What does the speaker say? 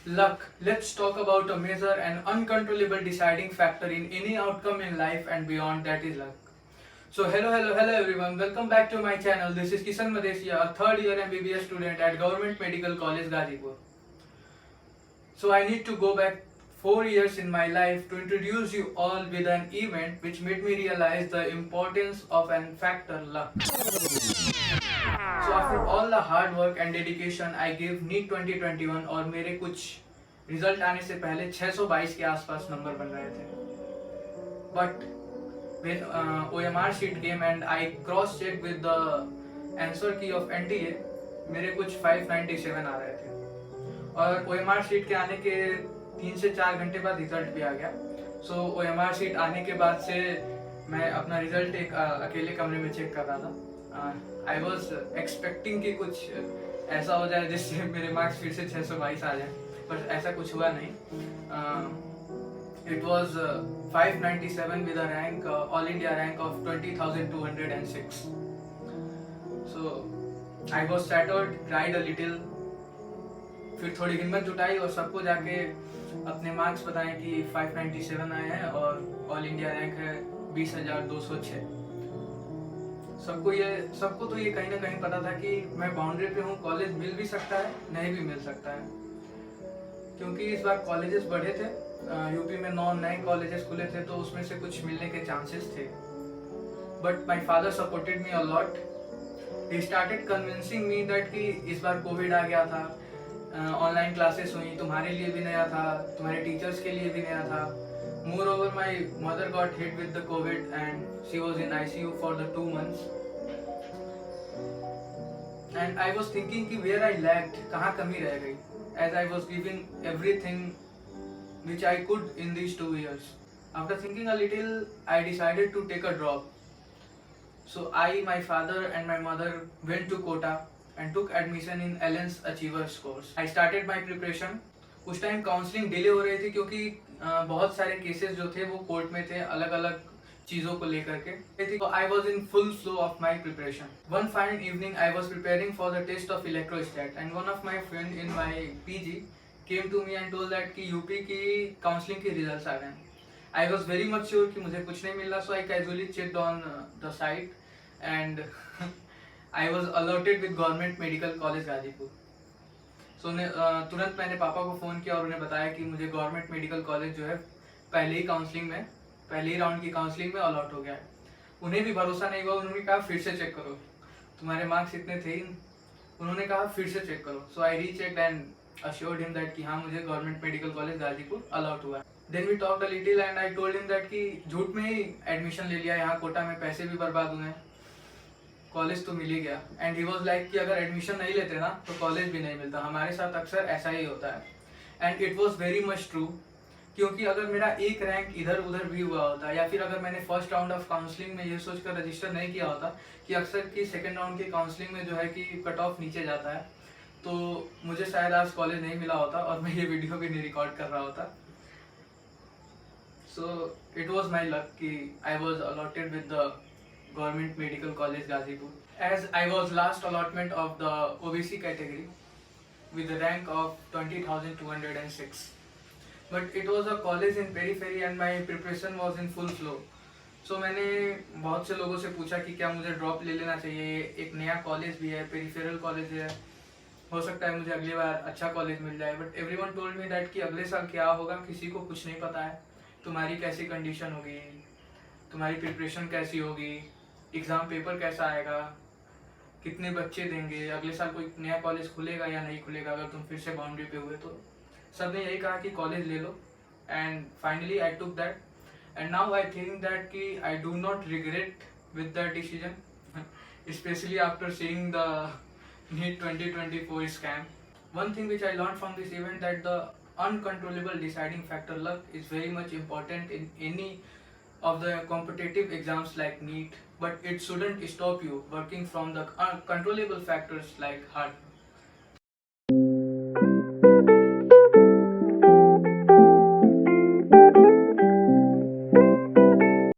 Luck. Let's talk about a major and uncontrollable deciding factor in any outcome in life and beyond, that is luck. So hello everyone. Welcome back to my channel. This is Kisan Madesia, a third year MBBS student at Government Medical College Gazipur. So I need to go back 4 years in my life to introduce you all with an event which made me realize the importance of an factor, luck. So after all the hard work and dedication I gave NEET 2021 और मेरे कुछ result आने से पहले 622 के आसपास number बन रहे थे. But when OMR sheet came and I cross checked with the answer key of NTA, मेरे कुछ 597 आ रहे थे. और OMR शीट के आने के 3 से 4 घंटे बाद रिजल्ट भी आ गया. So OMR शीट आने के बाद से मैं अपना रिजल्ट एक अकेले कमरे में चेक कर रहा था. आई वॉज एक्सपेक्टिंग कि कुछ ऐसा हो जाए जिससे मेरे मार्क्स फिर से 622 आ जाए, पर ऐसा कुछ हुआ नहीं. It was 597 with a rank, all India rank of 20,206. So I was shattered, cried a little. फिर थोड़ी हिम्मत जुटाई और सबको जाके अपने मार्क्स बताएं कि 597 आए हैं और ऑल इंडिया रैंक है 20,206. सबको तो ये कहीं ना कहीं पता था कि मैं बाउंड्री पे हूँ, कॉलेज मिल भी सकता है, नहीं भी मिल सकता है, क्योंकि इस बार कॉलेजेस बढ़े थे. यूपी में 9 नए कॉलेजेस खुले थे, तो उसमें से कुछ मिलने के चांसेस थे. But my father supported me a lot. He started convincing me that कि इस बार कोविड आ गया था, ऑनलाइन क्लासेस हुई, तुम्हारे लिए भी नया था, तुम्हारे टीचर्स के लिए भी नया था. Moreover, my mother got hit with the COVID and she was in ICU for the 2 months. And I was thinking कि where I lacked, कहाँ कमी रह गई, as I was giving everything which I could in these 2 years. After thinking a little, I decided to take a drop. So I, my father and my mother went to Kota and took admission in Alliance Achievers course. I started my preparation. उस time counselling delay हो रही थी क्योंकि बहुत सारे cases जो थे वो कोर्ट में थे, अलग अलग चीज़ों को लेकर के. तो I was in full flow of my preparation. One fine evening I was preparing for the test of electrostat and one of my friend in my PG came to me and told that कि UP की counselling के results आ गए. I was very much sure कि मुझे कुछ नहीं मिल रहा. So I casually checked on the site and I was allotted with government medical college Ghazipur. तो तुरंत मैंने पापा को फ़ोन किया और उन्हें बताया कि मुझे गवर्नमेंट मेडिकल कॉलेज जो है पहले ही राउंड की काउंसलिंग में अलॉट हो गया है. उन्हें भी भरोसा नहीं हुआ. उन्होंने कहा फिर से चेक करो, तुम्हारे मार्क्स इतने थे ही. उन्होंने कहा फिर से चेक करो. So I rechecked and assured him that कि हाँ, मुझे government medical college Ghazipur allot हुआ है. Then we talked a little and I told him that कि झूठ में ही एडमिशन ले लिया यहाँ कोटा में, पैसे भी बर्बाद हुए, कॉलेज तो मिल ही गया. एंड ही वॉज लाइक कि अगर एडमिशन नहीं लेते ना तो कॉलेज भी नहीं मिलता. हमारे साथ अक्सर ऐसा ही होता है. And it was very much true, क्योंकि अगर मेरा एक रैंक इधर उधर भी हुआ होता या फिर अगर मैंने फर्स्ट राउंड ऑफ काउंसलिंग में ये सोचकर रजिस्टर नहीं किया होता कि अक्सर की सेकेंड राउंड की काउंसलिंग में जो है कि कट ऑफ नीचे जाता है, तो मुझे शायद आज कॉलेज नहीं मिला होता और मैं ये वीडियो भी नहीं रिकॉर्ड कर रहा होता. So it was my luck कि I was allotted with the Government Medical College Gazipur, as I was last allotment of the OBC category with a rank of 20,206. But it was a college in periphery and my preparation was in full flow. So मैंने बहुत से लोगों से पूछा कि क्या मुझे drop ले लेना चाहिए, एक नया कॉलेज भी है, पेरिफेरल कॉलेज है, हो सकता है मुझे अगली बार अच्छा कॉलेज मिल जाए. But everyone told me that कि अगले साल क्या होगा किसी को कुछ नहीं पता है, तुम्हारी कैसी कंडीशन होगी, तुम्हारी प्रिपरेशन कैसी होगी, एग्ज़ाम पेपर कैसा आएगा, कितने बच्चे देंगे, अगले साल कोई नया कॉलेज खुलेगा या नहीं खुलेगा अगर तुम फिर से बाउंड्री पे हुए तो. सब ने यही कहा कि कॉलेज ले लो. And finally I took that and now I think that कि I do not regret with that decision, specially after seeing the NEET 2024 scam. One thing which I learned from this event that the uncontrollable deciding factor, luck, is very much important in any of the competitive exams like NEET, but it shouldn't stop you working from the controllable factors like hard